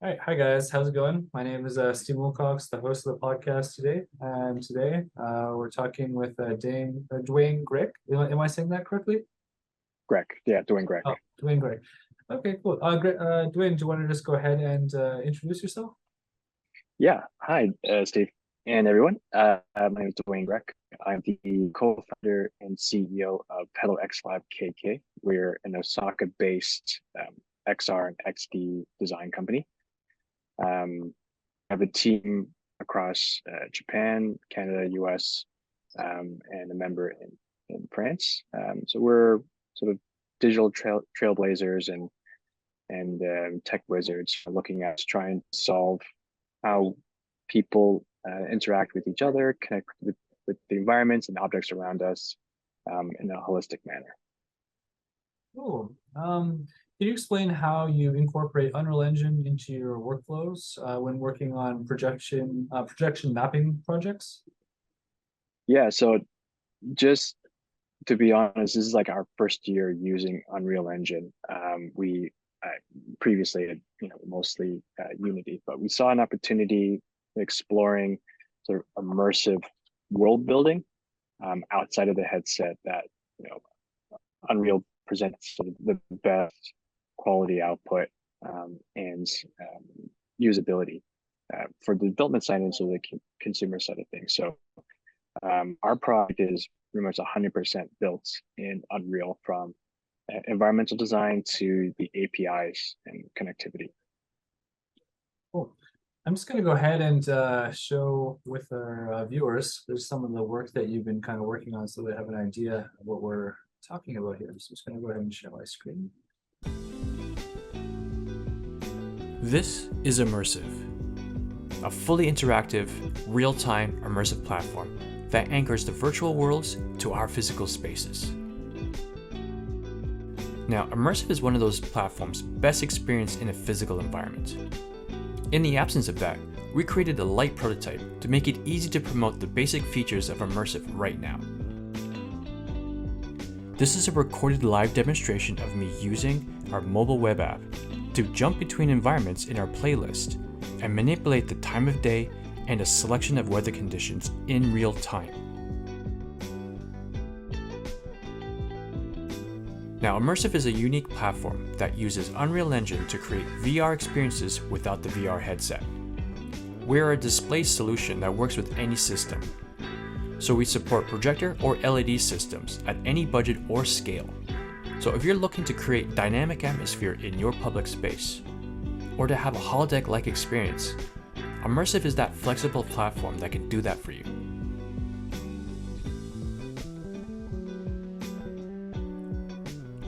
Hi guys, how's it going? My name is Steve Wilcox, the host of the podcast today. And today we're talking with Dwayne Grech. Am I saying that correctly? Grech. Yeah, doing Grech. Oh, Dwayne Grech. Okay, cool. Dwayne, do you want to just go ahead and introduce yourself? Yeah. Hi, Steve and everyone. My name is Dwayne Grech. I'm the co-founder and CEO of Pedal X Lab KK. We're an Osaka-based XR and XD design company. I have a team across Japan, Canada, US, and a member in France. So we're sort of digital trailblazers and tech wizards looking at trying to solve how people interact with each other, connect with the environments and objects around us in a holistic manner. Cool. Can you explain how you incorporate Unreal Engine into your workflows when working on projection mapping projects? Yeah, so just to be honest, this is like our first year using Unreal Engine. We previously had, mostly Unity, but we saw an opportunity exploring sort of immersive world building outside of the headset that Unreal presents sort of the best quality output and usability for the development side and so the consumer side of things. So our product is pretty much 100% built in Unreal, from environmental design to the APIs and connectivity. Cool. I'm just going to go ahead and show with our viewers, there's some of the work that you've been kind of working on so they have an idea of what we're talking about here. So I'm just going to go ahead and share my screen. This is Immersive, a fully interactive, real-time immersive platform that anchors the virtual worlds to our physical spaces. Now, Immersive is one of those platforms best experienced in a physical environment. In the absence of that, we created a light prototype to make it easy to promote the basic features of Immersive right now. This is a recorded live demonstration of me using our mobile web app to jump between environments in our playlist and manipulate the time of day and a selection of weather conditions in real time. Now, Immersive is a unique platform that uses Unreal Engine to create VR experiences without the VR headset. We're a display solution that works with any system. So we support projector or LED systems at any budget or scale. So if you're looking to create dynamic atmosphere in your public space, or to have a holodeck-like experience, Immersive is that flexible platform that can do that for you.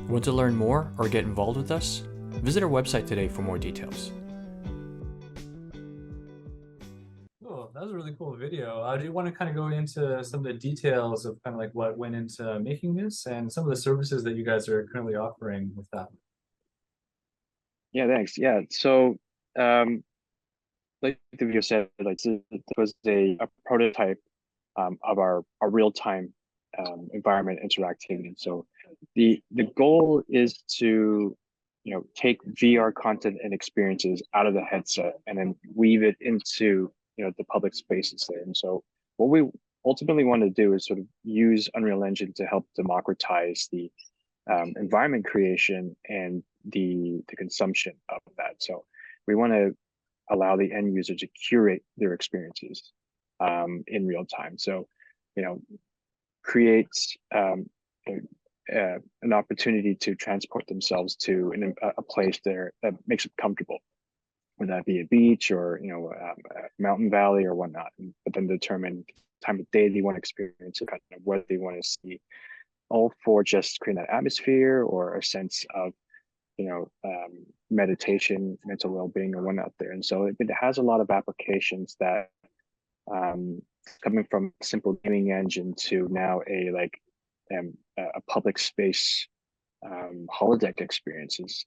Want to learn more or get involved with us? Visit our website today for more details. Cool, that was a really cool video. Do you want to kind of go into some of the details of kind of like what went into making this and some of the services that you guys are currently offering with that? Yeah, thanks. Yeah, so like the video said, like this was a prototype of our real-time environment interactivity. So the goal is to take VR content and experiences out of the headset and then weave it into the public spaces there. And so what we ultimately want to do is sort of use Unreal Engine to help democratize the environment creation and the consumption of that. So we want to allow the end user to curate their experiences in real time. So, create an opportunity to transport themselves to a place there that makes it comfortable, whether that be a beach or a mountain valley or whatnot. But then determine the time of day they want to experience it, kind of what they want to see, all for just creating that atmosphere or a sense of meditation, mental well-being, or whatnot there. And so it has a lot of applications that coming from a simple gaming engine to now a public space holodeck experience is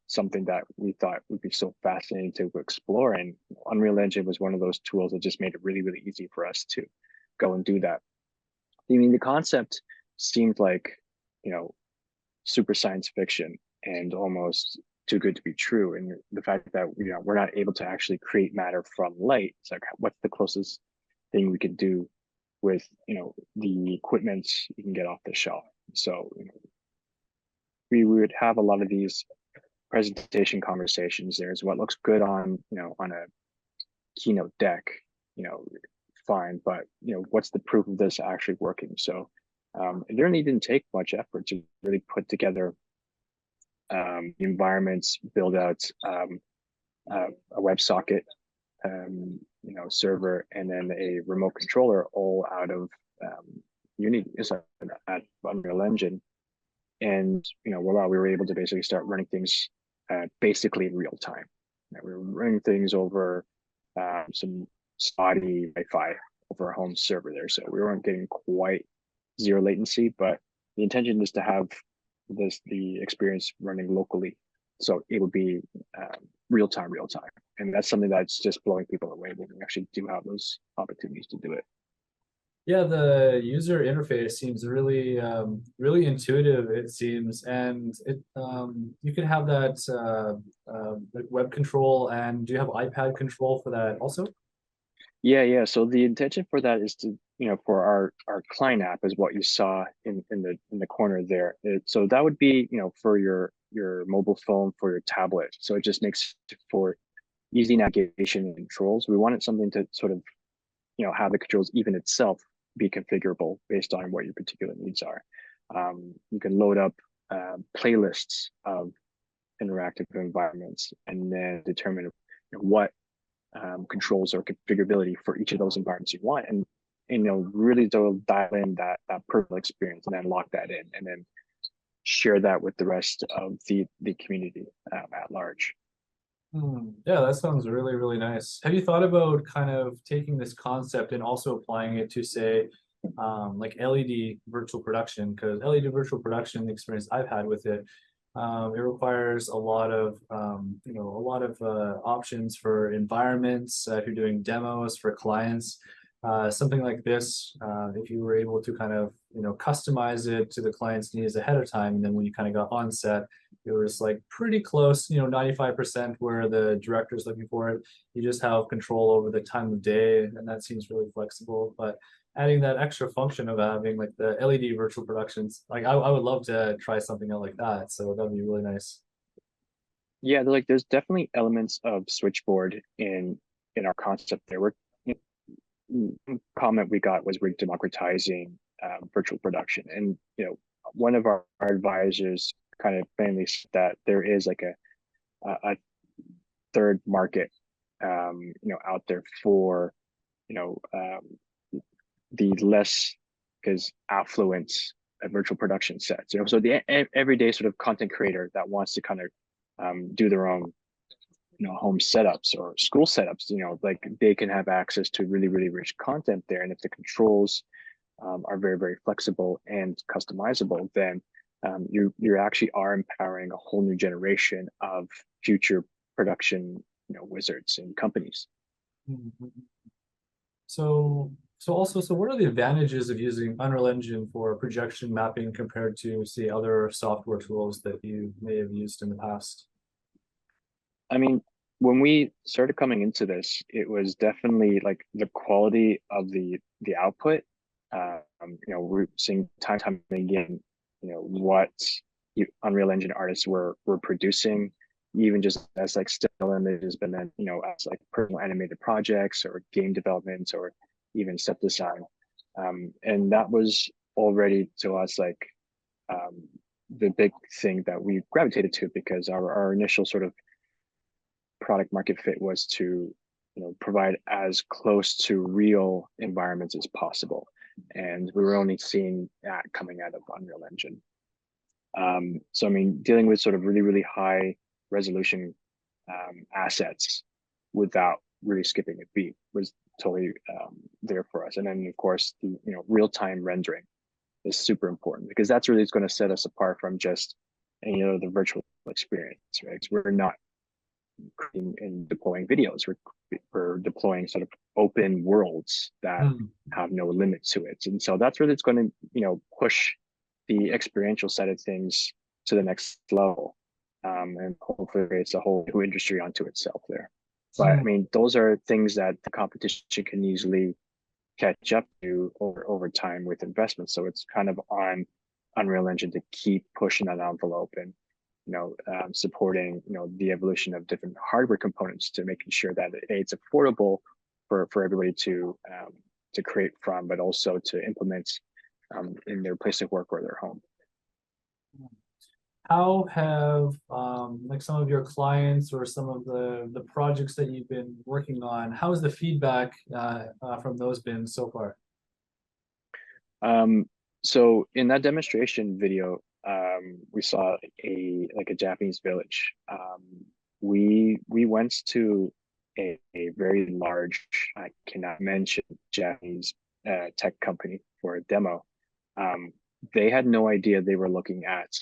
something that we thought would be so fascinating to explore. And Unreal Engine was one of those tools that just made it really, really easy for us to go and do that. I mean, the concept seemed like super science fiction and almost too good to be true. And the fact that we're not able to actually create matter from light, it's like, what's the closest thing we could do with the equipment you can get off the shelf? So we would have a lot of these presentation conversations. There's what looks good on on a keynote deck, fine, but what's the proof of this actually working? So it really didn't take much effort to really put together environments, build out a WebSocket server, and then a remote controller, all out of Unity, at Unreal Engine. And voila, we were able to basically start running things basically in real time. We were running things over some spotty Wi-Fi over a home server there, so we weren't getting quite zero latency, but the intention is to have the experience running locally, so it would be real time, and that's something that's just blowing people away when we actually do have those opportunities to do it. Yeah, the user interface seems really really intuitive, it seems, and you can have that like web control, and do you have iPad control for that also? Yeah. So the intention for that is to, for our client app is what you saw in the corner there. So that would be, for your mobile phone, for your tablet. So it just makes for easy navigation and controls. We wanted something to sort of, have the controls even itself be configurable based on what your particular needs are. You can load up playlists of interactive environments and then determine what controls or configurability for each of those environments you want, and really dial in that personal experience, and then lock that in, and then share that with the rest of the community at large. Yeah, that sounds really, really nice. Have you thought about kind of taking this concept and also applying it to, say, like LED virtual production? Because LED virtual production, the experience I've had with it, it requires a lot of options for environments. If you're doing demos for clients, something like this, if you were able to kind of customize it to the client's needs ahead of time, and then when you kind of got on set, it was like pretty close, 95% where the director's looking for it. You just have control over the time of day, and that seems really flexible. But adding that extra function of having like the LED virtual productions, like I would love to try something out like that. So that'd be really nice. Yeah, there's definitely elements of switchboard in our concept there. Comment we got was we're democratizing virtual production, and one of our advisors kind of mainly said that there is like a third market out there for the less because affluent virtual production sets. So the everyday sort of content creator that wants to kind of do their own home setups or school setups, like they can have access to really, really rich content there. And if the controls are very, very flexible and customizable, then you actually are empowering a whole new generation of future production, wizards and companies. Mhm. So what are the advantages of using Unreal Engine for projection mapping compared to, say, other software tools that you may have used in the past? I mean, when we started coming into this, it was definitely like the quality of the output. We're seeing time and again, what Unreal Engine artists were producing, even just as like still images, but then as like personal animated projects or game development or even set design, and that was already to us like the big thing that we gravitated to, because our initial sort of product market fit was to provide as close to real environments as possible, and we were only seeing that coming out of Unreal Engine. So I mean, dealing with sort of really, really high resolution assets without really skipping a beat was totally there for us. And then of course the real-time rendering is super important, because that's really going to set us apart from just the virtual experience, right? We're not creating and deploying videos. We're deploying sort of open worlds that have no limit to it. And so that's really it's going to push the experiential side of things to the next level. and hopefully creates a whole new industry onto itself there. But I mean, those are things that the competition can easily catch up to over time with investments. So it's kind of on Unreal Engine to keep pushing that envelope and supporting the evolution of different hardware components to making sure that it's affordable for everybody to create from, but also to implement in their place of work or their home. How have like some of your clients or some of the projects that you've been working on, how has the feedback from those been so far? So in that demonstration video, we saw a Japanese village. We went to a very large, I cannot mention, Japanese tech company for a demo. They had no idea they were looking at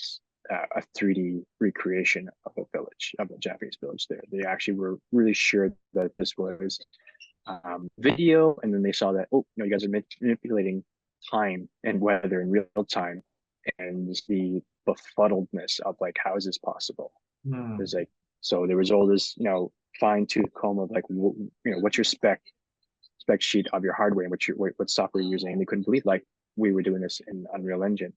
a 3D recreation of a village, of a Japanese village there. They actually were really sure that this was video, and then they saw that, oh, you guys are manipulating time and weather in real time, and the befuddledness of like, how is this possible? There's like, so there was all this, fine-tooth comb of like, what's your spec sheet of your hardware and what software you're using, and they couldn't believe like we were doing this in Unreal Engine.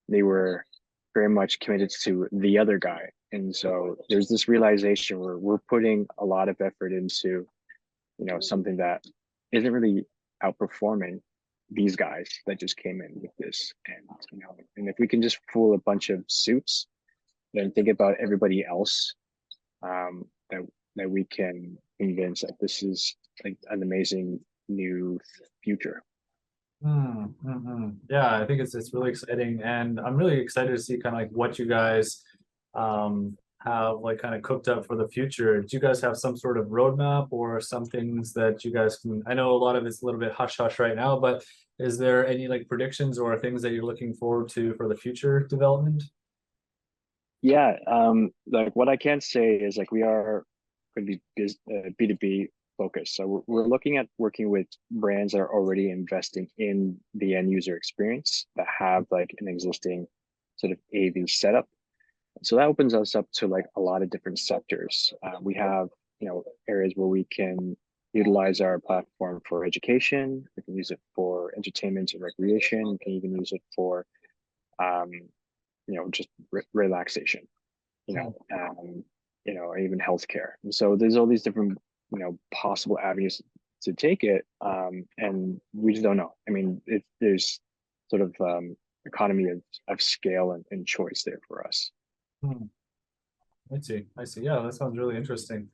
They were very much committed to the other guy, and so there's this realization where we're putting a lot of effort into something that isn't really outperforming these guys that just came in with this. And if we can just fool a bunch of suits, then think about everybody else that we can convince that this is like an amazing new future. Yeah, I think it's really exciting, and I'm really excited to see kind of like what you guys have like kind of cooked up for the future. Do you guys have some sort of roadmap or some things that you guys can, I know a lot of it's a little bit hush hush right now, but is there any like predictions or things that you're looking forward to for the future development? Yeah, like what I can say is like we are going to be B2B focused. So we're looking at working with brands that are already investing in the end user experience, that have like an existing sort of AV setup. So that opens us up to like a lot of different sectors. We have, areas where we can utilize our platform for education. We can use it for entertainment and recreation. We can even use it for, just relaxation, even healthcare. And so there's all these different, possible avenues to take it. And we just don't know. I mean, there's sort of economy of scale and choice there for us. I see. Yeah, that sounds really interesting.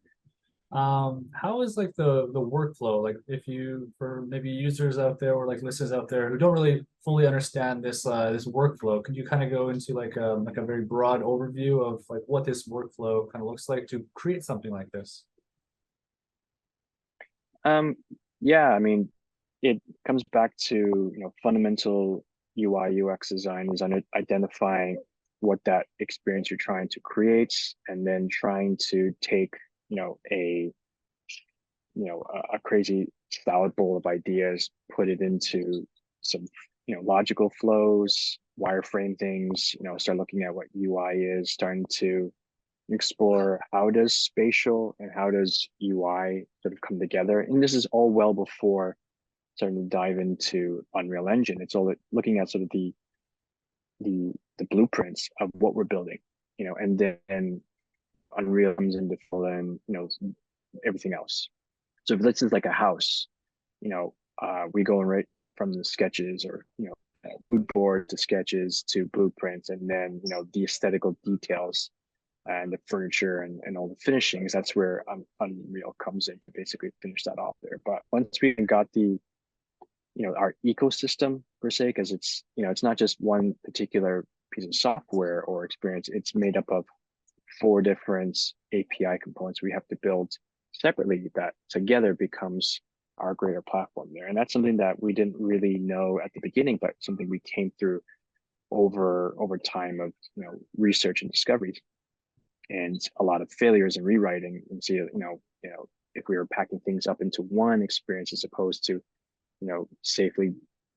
How is like the workflow? Like if you, for maybe users out there or like listeners out there who don't really fully understand this this workflow, could you kind of go into like a very broad overview of like what this workflow kind of looks like to create something like this? Yeah, I mean, it comes back to fundamental UI UX design is identifying what that experience you're trying to create, and then trying to take a crazy salad bowl of ideas, put it into some logical flows, wireframe things, start looking at what UI is, starting to explore how does spatial and how does UI sort of come together. And this is all well before starting to dive into Unreal Engine. It's all looking at sort of the blueprints of what we're building, and then Unreal comes into fill in, everything else. So if this is like a house, we go right from the sketches or mood board to sketches to blueprints, and then the aesthetical details and the furniture and all the finishings. That's where Unreal comes in to basically finish that off there. But once we got the our ecosystem per se, because it's not just one particular piece of software or experience, it's made up of 4 different API components we have to build separately that together becomes our greater platform there. And that's something that we didn't really know at the beginning, but something we came through over time of research and discovery, and a lot of failures and rewriting, and see if we were packing things up into one experience as opposed to safely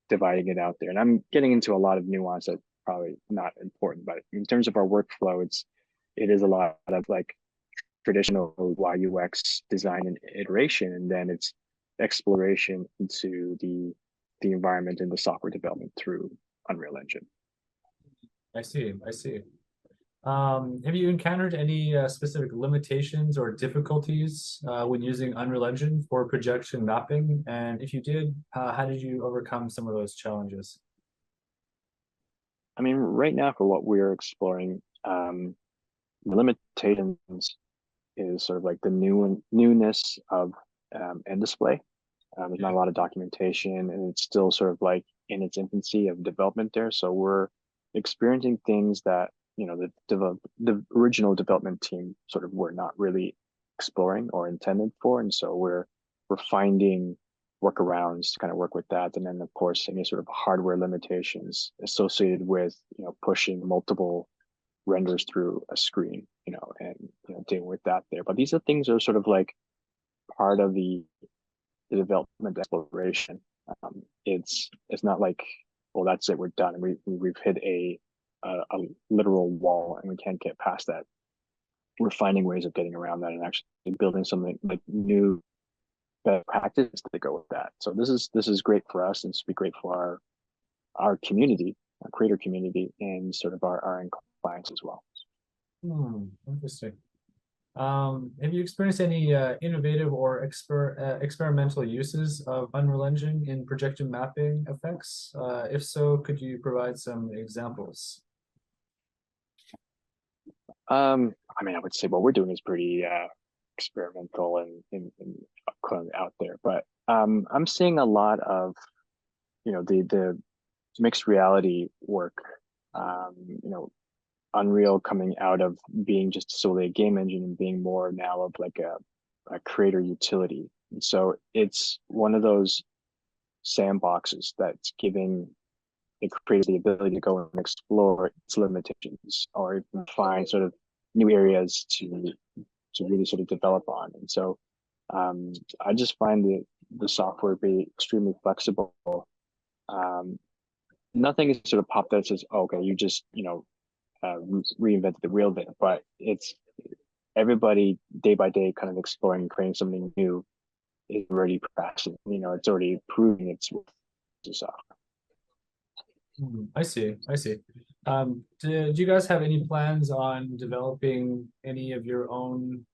dividing it out there. And I'm getting into a lot of nuance that's probably not important, but in terms of our workflow, it's it is a lot of like traditional UI/UX design and iteration, and then it's exploration into the environment and the software development through Unreal Engine. I see. I see. Have you encountered any specific limitations or difficulties when using Unreal Engine for projection mapping? And if you did, how did you overcome some of those challenges? I mean, right now for what we're exploring, the limitations is sort of like the newness of end display. There's not a lot of documentation, and it's still sort of like in its infancy of development there. So we're experiencing things that the original development team sort of were not really exploring or intended for, and so we're finding workarounds to kind of work with that. And then of course any sort of hardware limitations associated with pushing multiple renders through a screen, and dealing with that there. But these are things that are sort of like part of the development exploration. It's not like, well, that's it, we're done. We've hit a literal wall and we can't get past that. We're finding ways of getting around that and actually building something like new better practice to go with that. So this is great for us, and it's be great for our community, our creator community, and sort of our end clients as well. Interesting. Have you experienced any innovative or experimental uses of Unreal Engine in projection mapping effects? If so, could you provide some examples? I mean, I would say what we're doing is pretty experimental and out there, but I'm seeing a lot of the mixed reality work. Unreal coming out of being just solely a game engine and being more now of like a creator utility. And so it's one of those sandboxes that's giving the creator the ability to go and explore its limitations or even find sort of new areas to really sort of develop on. And so I just find the software be extremely flexible. Nothing is sort of popped that says, oh, okay, you just reinvented the wheel there, but it's everybody day by day kind of exploring, creating something new is already progressing. It's already proving its software. I see. I see. Do you guys have any plans on developing any of your own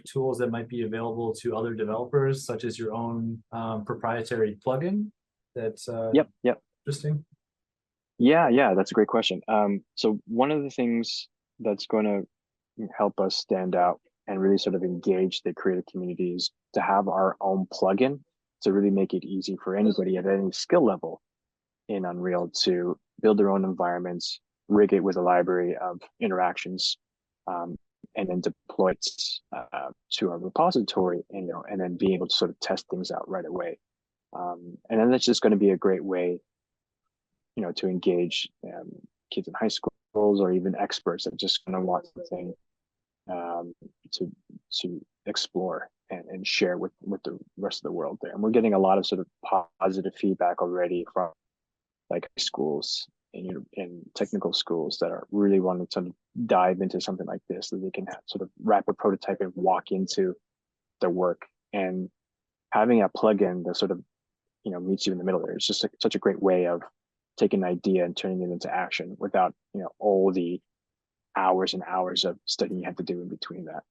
tools that might be available to other developers, such as your own proprietary plugin? That's Yep. Interesting. Yeah, that's a great question. So one of the things that's going to help us stand out and really sort of engage the creative community is to have our own plugin to really make it easy for anybody at any skill level in Unreal to build their own environments, rig it with a library of interactions, and then deploy it to our repository, and then be able to sort of test things out right away. And then that's just going to be a great way to engage kids in high schools or even experts that just kind of want something to explore and share with the rest of the world there. And we're getting a lot of sort of positive feedback already from like schools and technical schools that are really wanting to dive into something like this, so they can have sort of rapid prototype and walk into their work. And having a plugin that sort of meets you in the middle there is just such a great way of taking an idea and turning it into action without all the hours and hours of studying you have to do in between that.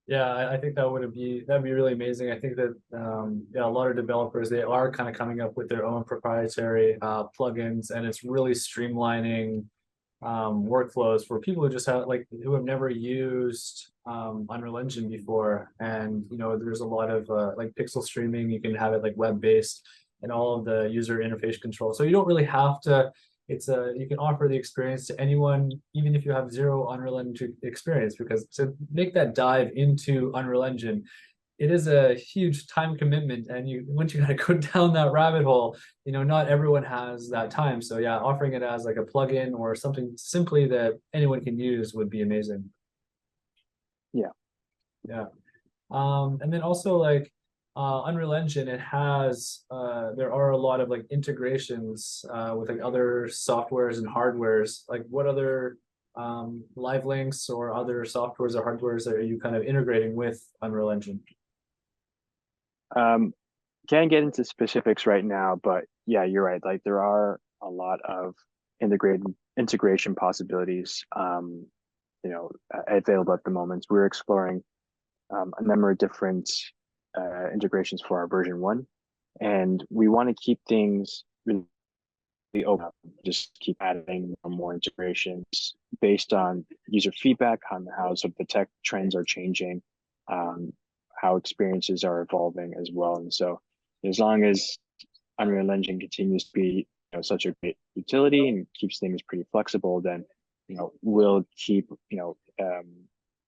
Yeah, I think that'd be really amazing. I think that a lot of developers, they are kind of coming up with their own proprietary plugins, and it's really streamlining workflows for people who just who have never used Unreal Engine before. And there's a lot of like pixel streaming. You can have it like web-based and all of the user interface control. So you don't really have to. You can offer the experience to anyone, even if you have zero Unreal Engine experience, because to make that dive into Unreal Engine, it is a huge time commitment, and once you gotta go down that rabbit hole, not everyone has that time. So yeah, offering it as like a plugin or something simply that anyone can use would be amazing. Yeah. And then also like Unreal Engine, it has there are a lot of like integrations with like other softwares and hardwares. Like what other live links or other softwares or hardwares that are you kind of integrating with Unreal Engine? Can't get into specifics right now, but yeah, you're right. Like there are a lot of integration possibilities, available at the moment. We're exploring a number of different integrations for our version 1, and we want to keep things really open, just keep adding more integrations based on user feedback on how sort of the tech trends are changing, how experiences are evolving as well. And so as long as Unreal Engine continues to be such a great utility and keeps things pretty flexible, then we'll keep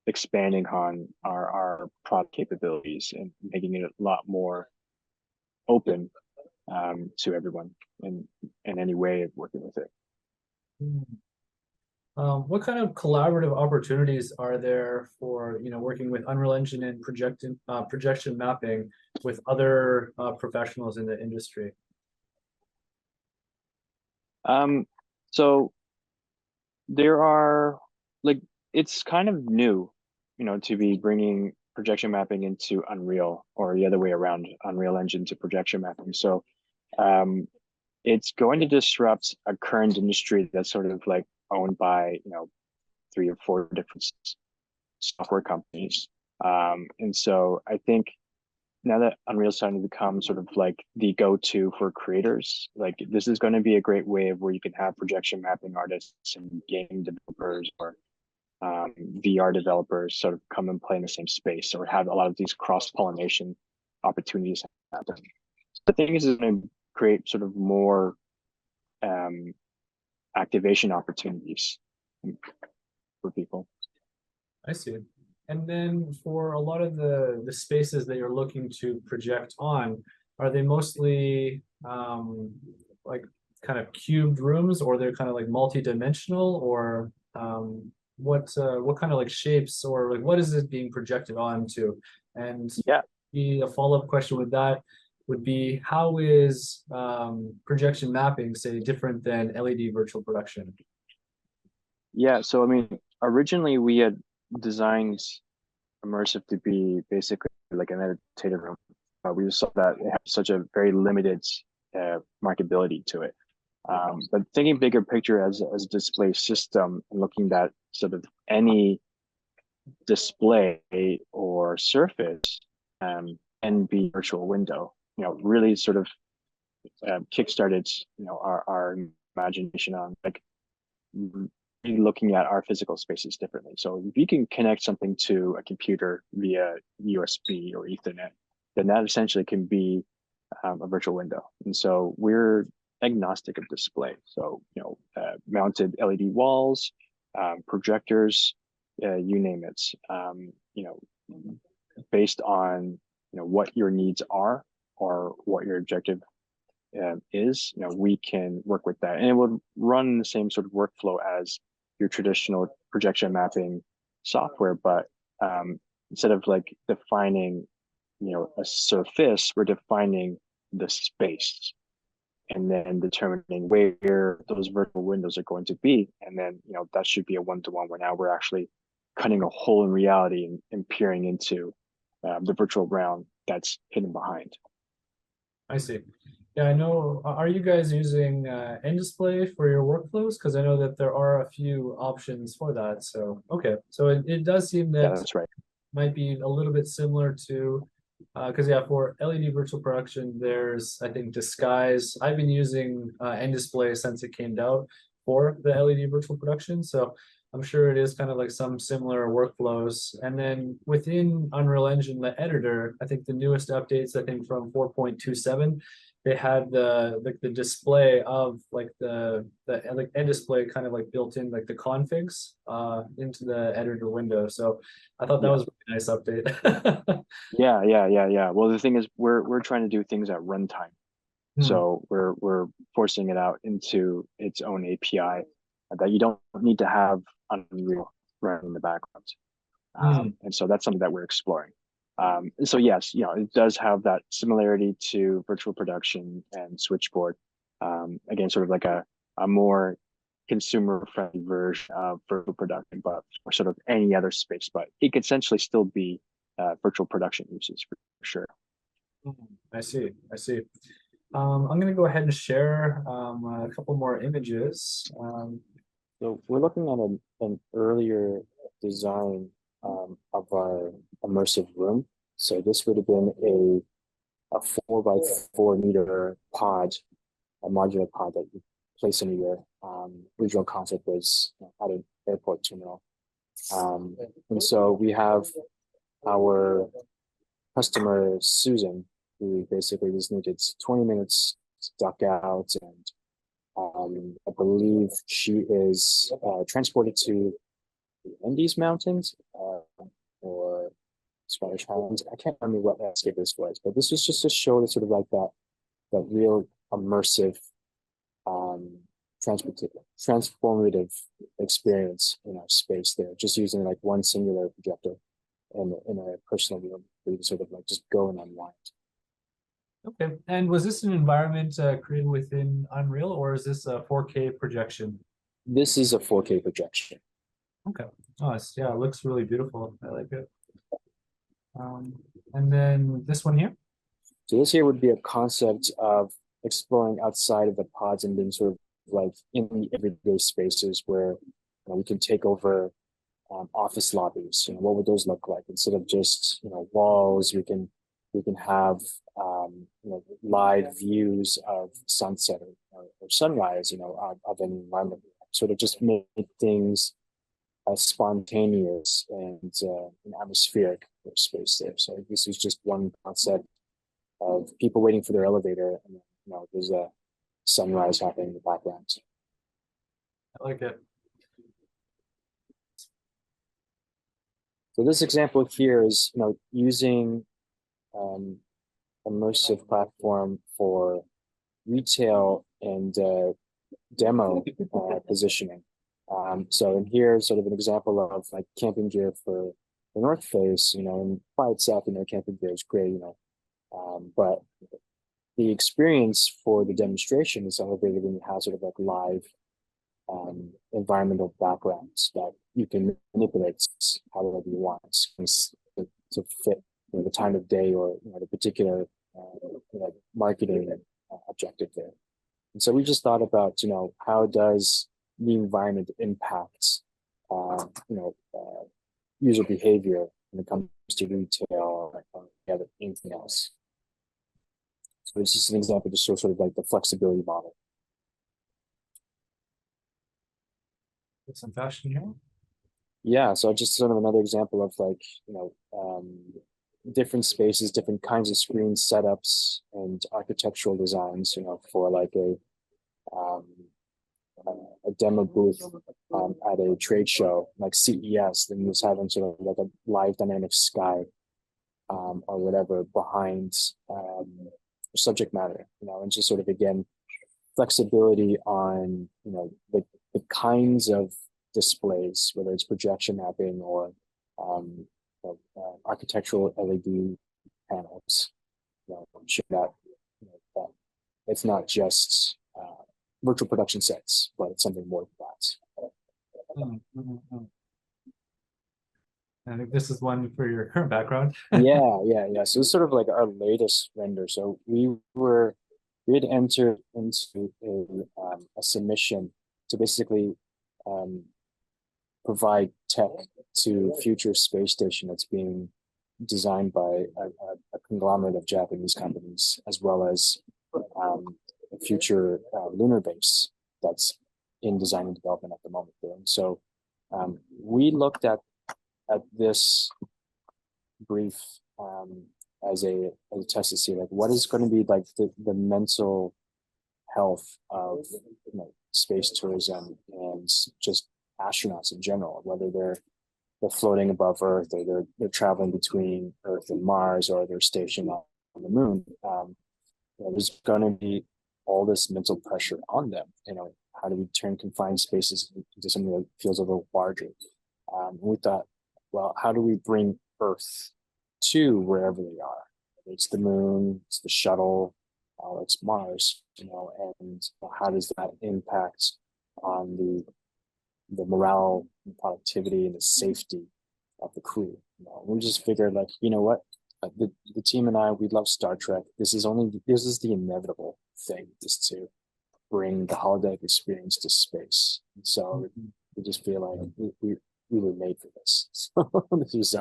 expanding on our product capabilities and making it a lot more open to everyone in any way of working with it. What kind of collaborative opportunities are there for working with Unreal Engine and projection mapping with other professionals in the industry? So there are, like, it's kind of new, to be bringing projection mapping into Unreal, or the other way around, Unreal Engine to projection mapping. So it's going to disrupt a current industry that's sort of like owned by 3 or 4 different software companies. And so I think now that Unreal is starting to become sort of like the go-to for creators, like this is going to be a great way of where you can have projection mapping artists and game developers or VR developers sort of come and play in the same space, or have a lot of these cross-pollination opportunities happen. The thing is, it's going to create sort of more activation opportunities for people. I see. And then for a lot of the spaces that you're looking to project on, are they mostly like kind of cubed rooms, or they're kind of like multi-dimensional, or what kind of like shapes, or like what is it being projected onto? And yeah, a follow-up question with that would be, how is projection mapping, say, different than LED virtual production? Yeah, so I mean, originally we had designed immersive to be basically like a meditative room. We just saw that it had such a very limited marketability to it. But thinking bigger picture as a display system, and looking at sort of any display or surface and be virtual window, really sort of kickstarted our imagination on like looking at our physical spaces differently. So if you can connect something to a computer via USB or Ethernet, then that essentially can be a virtual window. And so we're agnostic of display. So mounted LED walls, projectors, you name it. Based on what your needs are or what your objective is, we can work with that, and it would run the same sort of workflow as your traditional projection mapping software, but instead of like defining a surface, we're defining the space and then determining where those virtual windows are going to be, and then that should be a one-to-one, where now we're actually cutting a hole in reality and peering into the virtual realm that's hidden behind. I see. Yeah, I know. Are you guys using N-Display for your workflows? Because I know that there are a few options for that. So, okay. So it does seem that that's right. Might be a little bit similar to, because for LED virtual production, there's, I think, Disguise. I've been using N-Display since it came out for the LED virtual production. So I'm sure it is kind of like some similar workflows. And then within Unreal Engine, the editor, I think the newest updates, I think from 4.27, they had the display of like the like N-Display kind of like built in like the configs into the editor window. So I thought that was a really nice update. Yeah. Well, the thing is, we're trying to do things at runtime. So we're forcing it out into its own API that you don't need to have Unreal running in the background. And so that's something that we're exploring. So yes, it does have that similarity to virtual production and switchboard. Again, sort of like a more consumer friendly version of virtual production, but for sort of any other space. But it could essentially still be virtual production uses for sure. I see. I see. I'm going to go ahead and share a couple more images. So we're looking at an earlier design of our immersive room. So this would have been a 4 by 4 meter pod, a modular pod that you place in your original concept was at an airport terminal. And so we have our customer Susan, who basically just needed 20 minutes to duck out, and I believe she is transported to the Andes Mountains or Spanish Highlands. I can't remember what landscape this was, but this was just to show the sort of like that real immersive transformative experience in our space there, just using like one singular projector in a personal room where you can sort of like just go and unwind. Okay. And was this an environment created within Unreal, or is this a 4K projection? This is a 4K projection. Okay. Oh, yeah, it looks really beautiful. I like it. And then this one here. So this here would be a concept of exploring outside of the pods and being sort of like in the everyday spaces where we can take over office lobbies. What would those look like? Instead of just walls, we can have live views of sunset or sunrise, of an environment. Sort of just make things spontaneous and atmospheric space there. So this is just one concept of people waiting for their elevator, and there's a sunrise happening in the background. I like it. So this example here is using immersive platform for retail and demo positioning. So in here, sort of an example of like camping gear for the North Face, and by itself, camping gear is great, but the experience for the demonstration is elevated when you have sort of like live environmental backgrounds that you can manipulate however you want to fit the time of day or the particular marketing objective there. And so we just thought about how does the environment impact user behavior when it comes to retail or anything else. So it's just an example to show sort of like the flexibility model. Get some fashion here. Yeah, so just sort of another example of like different spaces, different kinds of screen setups and architectural designs, for like a demo booth at a trade show like CES, then just having sort of like a live dynamic sky or whatever behind subject matter, and just sort of again flexibility on the kinds of displays, whether it's projection mapping or architectural LED panels. Show that, that it's not just virtual production sets, but it's something more than that. I think this is one for your current background. Yeah. So it's sort of like our latest render. So we had entered into a submission to basically provide tech to future space station that's being designed by a conglomerate of Japanese companies, as well as a future lunar base that's in design and development at the moment there. And so we looked at this brief as a test to see like what is going to be like the mental health of space tourism and just astronauts in general, whether they're floating above Earth or they're traveling between Earth and Mars or they're stationed on the moon. There's going to be all this mental pressure on them. How do we turn confined spaces into something that feels a little larger? We thought, well, how do we bring Earth to wherever they are? It's the moon, it's the shuttle, it's Mars, and how does that impact on the morale and productivity and the safety of the crew. You know, we just figured like, you know what, the team and I, we love Star Trek. This is the inevitable thing, is to bring the holodeck experience to space. And so we just feel like we were made for this. So this is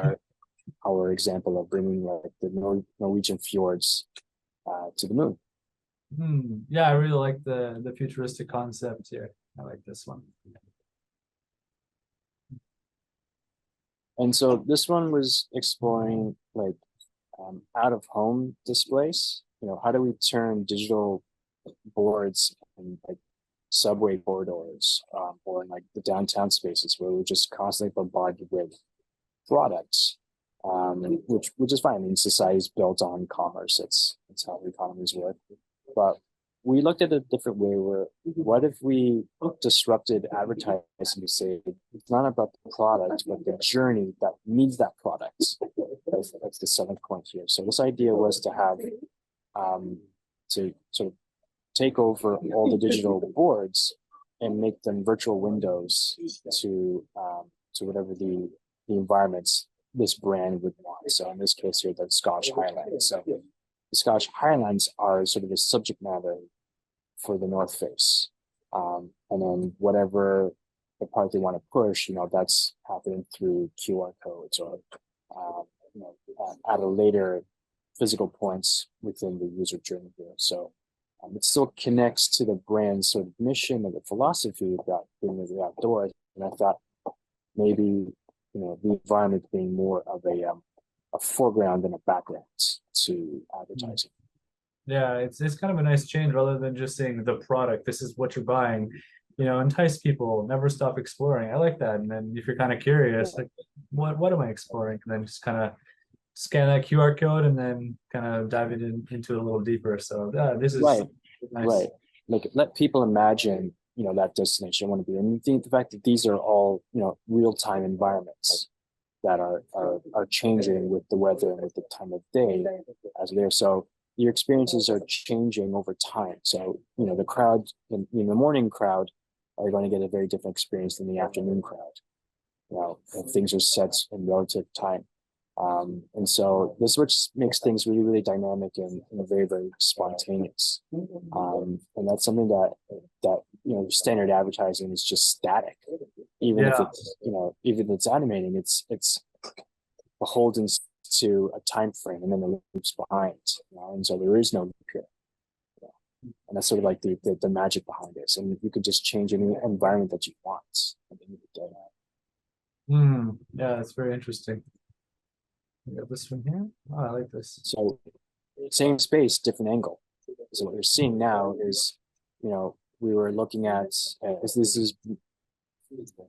our example of bringing like the Norwegian fjords to the moon. Yeah, I really like the futuristic concept here. I like this one. And so this one was exploring like out of home displays. You know, how do we turn digital boards and like subway corridors or in like the downtown spaces where we're just constantly bombarded with products, which is fine. I mean, society's built on commerce. It's how economies work. But we looked at a different way where what if we disrupted advertising to say it's not about the product, but the journey that needs that product. That's the seventh point here. So this idea was to have to sort of take over all the digital boards and make them virtual windows to whatever the environments this brand would want. So in this case here, the Scottish Highlands. So the Scottish Highlands are sort of the subject matter for the North Face. And then whatever the product they want to push, you know, that's happening through QR codes or, at a later physical points within the user journey here. So it still connects to the brand's sort of mission and the philosophy about being in the outdoors. And I thought maybe, you know, the environment being more of a foreground than a background to advertising. Yeah, it's kind of a nice change rather than just saying the product, this is what you're buying. You know, entice people, never stop exploring. I like that. And then if you're kind of curious, like what am I exploring? And then just kind of scan that QR code and then kind of dive into it a little deeper. So yeah, this is right, nice. Right. Like let people imagine, you know, that destination want to be. And you think the fact that these are all, you know, real-time environments that are changing with the weather and with the time of day as they're so your experiences are changing over time. So, you know, the crowd in the morning crowd are going to get a very different experience than the afternoon crowd. You know, if things are set in relative time. And so this which makes things really, really dynamic and very, very spontaneous. And that's something that you know, standard advertising is just static. Even if it's, you know, even if it's animating, it's beholden to a time frame and then the loops behind. You know? And so there is no loop here. You know? And that's sort of like the magic behind this. And you could just change any environment that you want at the end of the day. Yeah, that's very interesting. We got this one here. Oh, I like this. So same space, different angle. So what you're seeing now is, you know, we were looking at, this is, you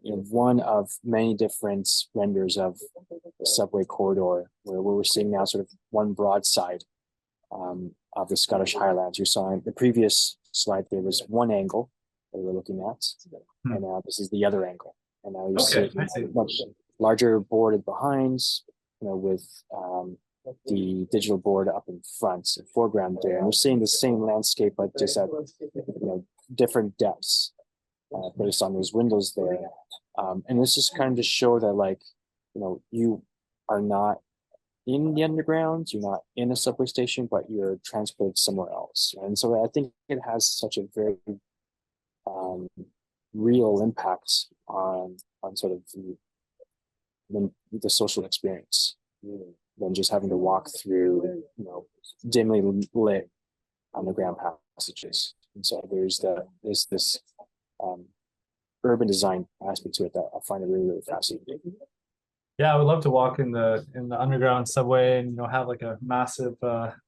know, one of many different renders of the subway corridor where we're seeing now sort of one broad side of the Scottish Highlands. You saw in the previous slide, there was one angle that we were looking at, and now this is the other angle. And now you see a much larger board behind, you know, with the digital board up in front, foreground there. And we're seeing the same landscape, but just at, you know, different depths based on those windows there. And this just kind of just show that, like, you know, you are not in the underground, you're not in a subway station, but you're transported somewhere else. And so I think it has such a very real impact on sort of the social experience than just having to walk through, you know, dimly lit underground passages. And so there's this urban design aspect to it that I find it really, really fascinating. Yeah, I would love to walk in the underground subway and, you know, have like a massive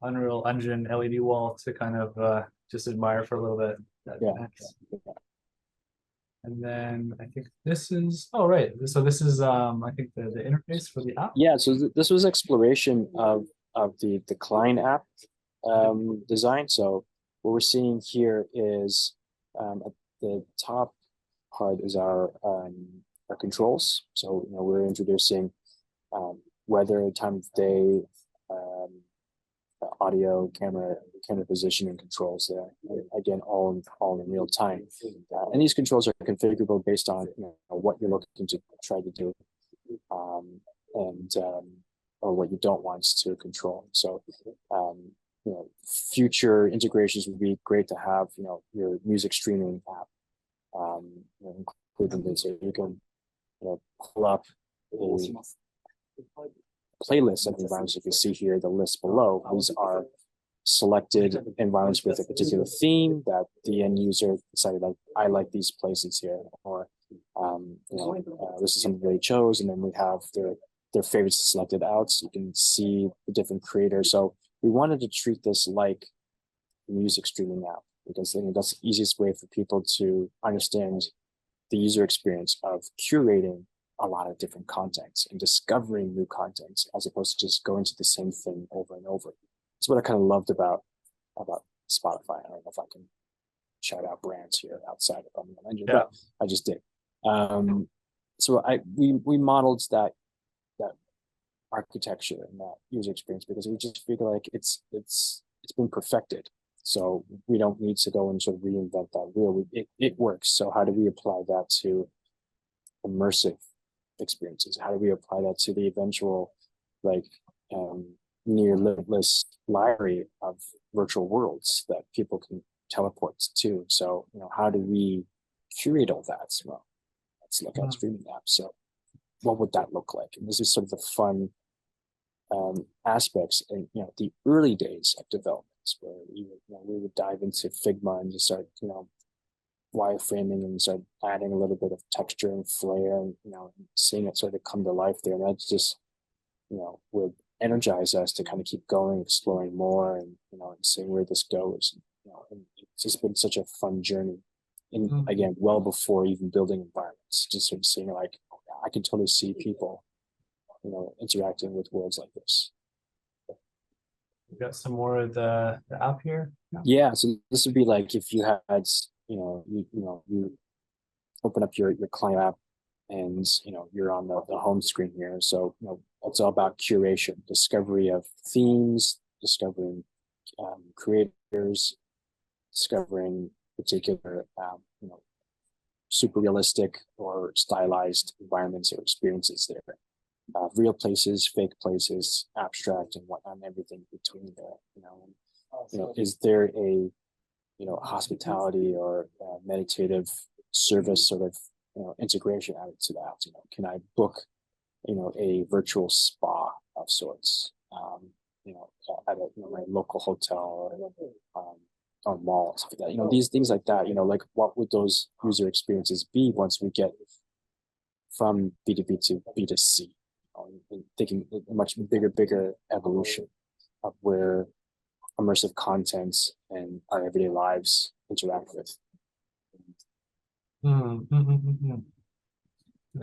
Unreal Engine LED wall to kind of just admire for a little bit. That'd be nice. And then I think this is, oh, right. So this is, I think the interface for the app. Yeah, so this was exploration of the Klein app design. So what we're seeing here is at the top part is our controls. So, you know, we're introducing weather, time of day, audio, camera positioning controls there. And again, all in real time. And these controls are configurable based on what you're looking to try to do, and or what you don't want to control. So, future integrations would be great to have. Your music streaming app, including this, so you can pull up a playlist of environments. You can see here the list below. These are selected environments with a particular theme that the end user decided, like, I like these places here, or this is something they chose, and then we have their favorites selected out, so you can see the different creators. So we wanted to treat this like a music streaming app, because I think that's the easiest way for people to understand the user experience of curating a lot of different contents and discovering new content, as opposed to just going to the same thing over and over. That's what I kind of loved about Spotify. I don't know if I can shout out brands here outside of Unreal Engine, but I just did. So we modeled that architecture and that user experience, because we just feel like it's been perfected. So we don't need to go and sort of reinvent that wheel. It works. So how do we apply that to immersive experiences? How do we apply that to the eventual, near limitless library of virtual worlds that people can teleport to? So, how do we curate all that? Well, let's look at streaming apps. So what would that look like? And this is sort of the fun aspects in the early days of development, where we would dive into Figma and just start wireframing and start adding a little bit of texture and flair, and seeing it sort of come to life there. And that just would energize us to kind of keep going, exploring more, and and seeing where this goes. And it's just been such a fun journey. And again, well before even building environments, just sort of seeing I can totally see people interacting with worlds like this. We got some more of the app here. Yeah, so this would be like if you had you open up your client app, and you're on the home screen here. So it's all about curation, discovery of themes, discovering creators, discovering particular super realistic or stylized environments or experiences there. Real places, fake places, abstract, and whatnot, and everything between there. Is there a hospitality or meditative service sort of integration added to that? Can I book a virtual spa of sorts at my local hotel or mall, stuff like that? These things like that. Like, what would those user experiences be once we get from B2B to B2C? And thinking a much bigger evolution of where immersive content and our everyday lives interact with. I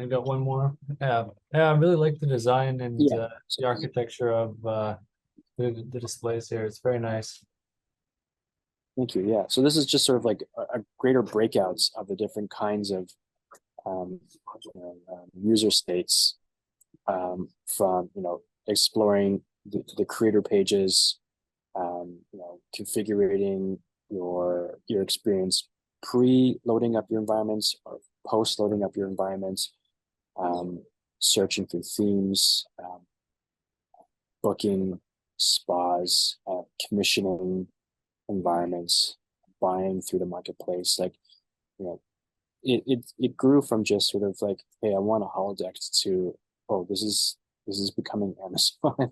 got one more. Yeah, I really like the design and the architecture of the displays here. It's very nice. Thank you. Yeah. So this is just sort of like a greater breakouts of the different kinds of user states, from exploring the creator pages, configuring your experience pre-loading up your environments or post-loading up your environments, searching through themes, booking spas, commissioning environments, buying through the marketplace. It grew from just sort of like, hey, I want a holodeck, to, oh, this is becoming Amazon.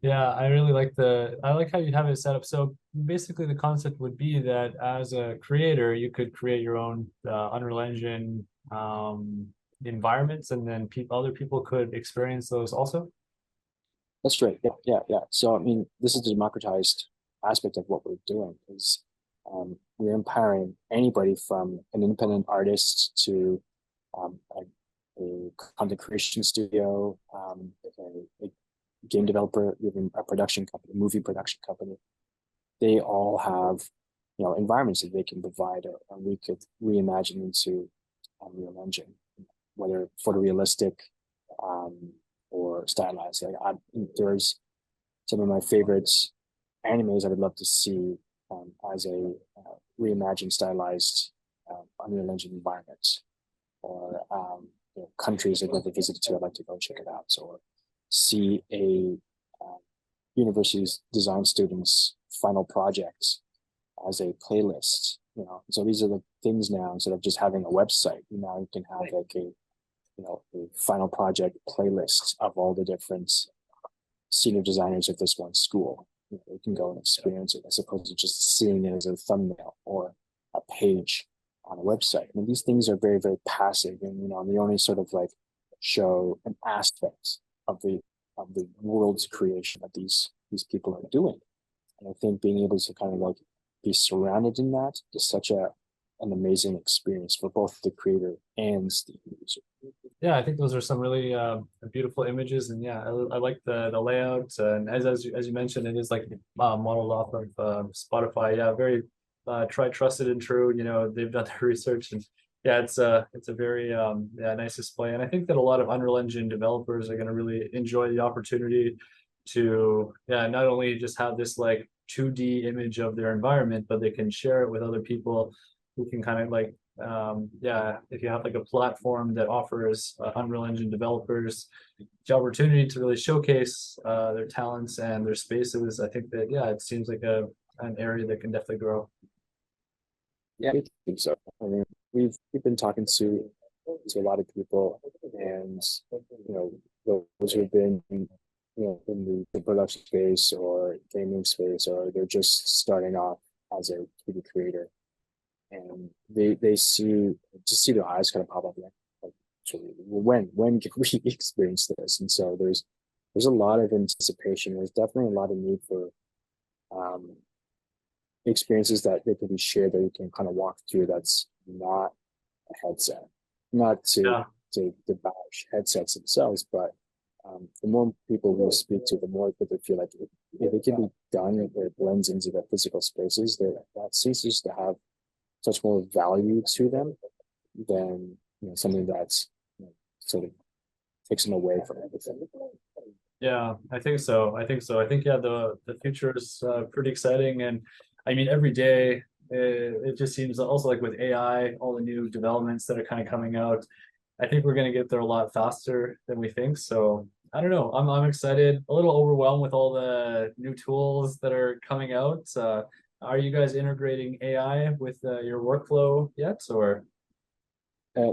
Yeah, I really like I like how you have it set up. So basically the concept would be that as a creator, you could create your own Unreal Engine environments, and then other people could experience those also. That's right. Yeah. So, I mean, this is the democratized aspect of what we're doing, is we're empowering anybody from an independent artist to a content creation studio, a game developer, even a production company, movie production company. They all have, environments that they can provide, and we could reimagine into Unreal Engine, whether photorealistic, or or stylized. There's some of my favorites animes I would love to see as a reimagined, stylized Unreal Engine environment, or countries I've never visited to. I'd like to go check it out, or see a university's design students' final projects as a playlist. So these are the things now. Instead of just having a website, now you can have like a final project playlist of all the different senior designers of this one school. You can go and experience it as opposed to just seeing it as a thumbnail or a page on a website. I mean, these things are very, very passive, and they only sort of like show an aspect of the world's creation that these people are doing. And I think being able to kind of like be surrounded in that is such an amazing experience for both the creator and the user. Yeah, I think those are some really beautiful images, and yeah, I like the layout, and as you mentioned, it is like modeled off of Spotify. Yeah, very tried, trusted, and true. They've done their research, and yeah, it's a very nice display. And I think that a lot of Unreal Engine developers are going to really enjoy the opportunity to not only just have this like 2D image of their environment, but they can share it with other people who can kind of like if you have like a platform that offers Unreal Engine developers the opportunity to really showcase their talents and their spaces, I think that it seems like an area that can definitely grow. Yeah, I think so. I mean, we've been talking to a lot of people, and those who've been in the production space or gaming space, or they're just starting off as a 2D creator, and they see their eyes kind of pop up like when can we experience this? And so there's a lot of anticipation. There's definitely a lot of need for experiences that they can be shared, that you can kind of walk through, that's not a headset. Not to bash headsets themselves, but the more people we speak to, the more people feel like if it can be done, it blends into the physical spaces, that ceases to have such more value to them than something that's sort of takes them away from everything. Yeah, I think so. I think the future is pretty exciting, and I mean every day it just seems also like with AI, all the new developments that are kind of coming out. I think we're going to get there a lot faster than we think. So I don't know. I'm excited, a little overwhelmed with all the new tools that are coming out. Are you guys integrating AI with your workflow yet, or?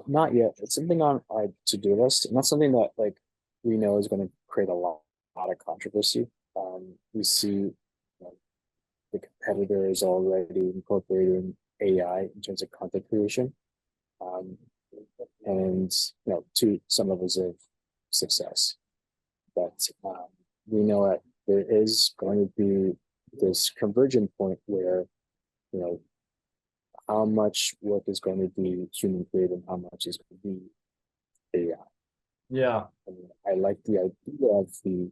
Not yet. It's something on our to-do list, and that's something that we know is going to create a lot of controversy. We see the competitors already incorporating AI in terms of content creation, and to some levels of success. But we know that there is going to be this convergent point where how much work is going to be human created and how much is going to be AI. Yeah. I like the idea of the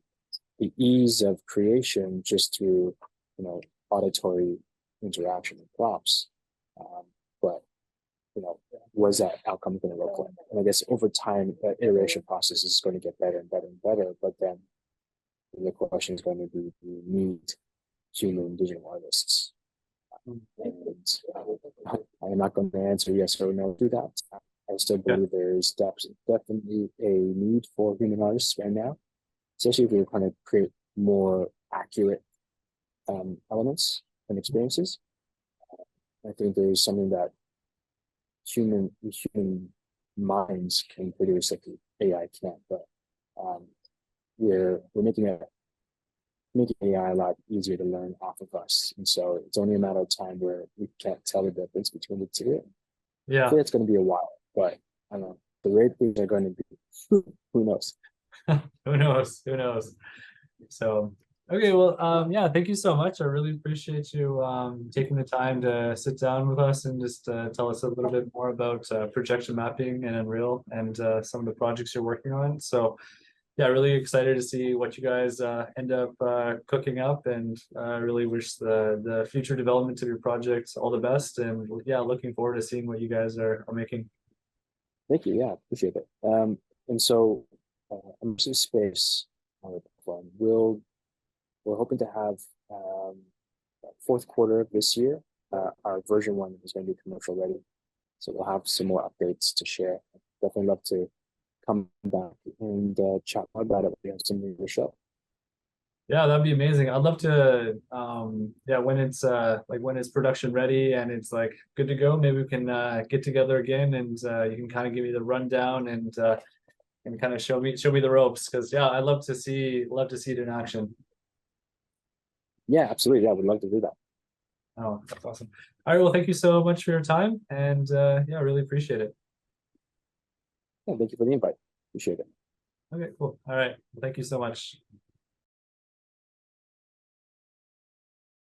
ease of creation just through auditory interaction and prompts, but what is that outcome going to look like? And I guess over time, that iteration process is going to get better and better and better. But then the question is going to be, do you need human digital artists? And I'm not going to answer yes or no to that. I still believe there's definitely a need for human artists right now, especially if we're trying to create more accurate elements and experiences. I think there's something that human minds can produce that the AI can't. But we're making AI a lot easier to learn off of us, and so it's only a matter of time where we can't tell the difference between the two. Yeah, I think it's going to be a while, but I don't know. The rate things are going to be, who knows? Who knows? So okay, well, yeah, thank you so much. I really appreciate you taking the time to sit down with us and just tell us a little bit more about projection mapping and Unreal and some of the projects you're working on. So yeah, really excited to see what you guys end up cooking up, and really wish the future development of your projects all the best. And yeah, looking forward to seeing what you guys are making. Thank you. Yeah, appreciate it. And so immersive space on the platform. We're hoping to have fourth quarter of this year. Our version 1 is going to be commercial ready, so we'll have some more updates to share. Definitely love to come back and chat more about it. We have some new show. Yeah, that'd be amazing. I'd love to, yeah, when it's when it's production ready and it's like good to go, maybe we can get together again and you can kind of give me the rundown and kind of show me the ropes, because yeah, I'd love to see it in action. Yeah, absolutely. Yeah, we'd love to do that. Oh, that's awesome. All right, well, thank you so much for your time, and yeah, I really appreciate it. Yeah, thank you for the invite. Appreciate it. Okay, cool. All right, thank you so much.